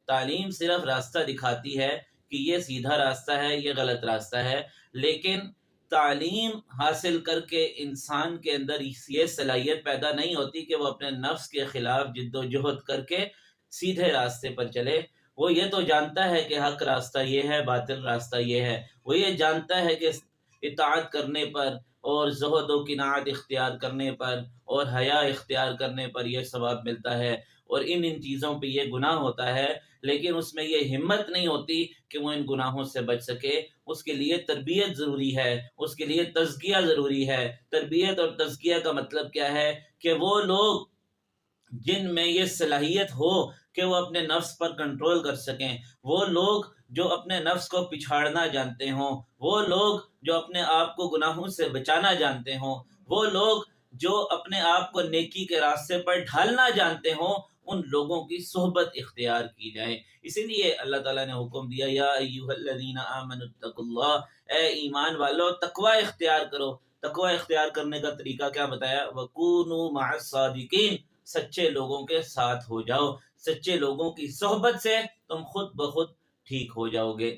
تعلیم صرف راستہ دکھاتی ہے کہ یہ سیدھا راستہ ہے، یہ غلط راستہ ہے، لیکن تعلیم حاصل کر کے انسان کے اندر یہ صلاحیت پیدا نہیں ہوتی کہ وہ اپنے نفس کے خلاف جد و جہد کر کے سیدھے راستے پر چلے۔ وہ یہ تو جانتا ہے کہ حق راستہ یہ ہے، باطل راستہ یہ ہے، وہ یہ جانتا ہے کہ اطاعت کرنے پر اور زہد و قناعت اختیار کرنے پر اور حیا اختیار کرنے پر یہ ثواب ملتا ہے، اور ان چیزوں پہ یہ گناہ ہوتا ہے، لیکن اس میں یہ ہمت نہیں ہوتی کہ وہ ان گناہوں سے بچ سکے۔ اس کے لیے تربیت ضروری ہے، اس کے لیے تزکیہ ضروری ہے۔ تربیت اور تزکیہ کا مطلب کیا ہے؟ کہ وہ لوگ جن میں یہ صلاحیت ہو کہ وہ اپنے نفس پر کنٹرول کر سکیں، وہ لوگ جو اپنے نفس کو پچھاڑنا جانتے ہوں، وہ لوگ جو اپنے آپ کو گناہوں سے بچانا جانتے ہوں، وہ لوگ جو اپنے آپ کو نیکی کے راستے پر ڈھالنا جانتے ہوں، ان لوگوں کی صحبت اختیار کی جائے۔ اسی لیے اللہ تعالیٰ نے حکم دیا، یا ایھا الذین آمنوا اتقوا اللہ، اے ایمان والو تقوی اختیار کرو۔ تقوی اختیار کرنے کا طریقہ کیا بتایا؟ وَكُونُوا مَعَ الصَّادِقِينَ، سچے لوگوں کے ساتھ ہو جاؤ۔ سچے لوگوں کی صحبت سے تم خود بخود ٹھیک ہو جاؤ گے۔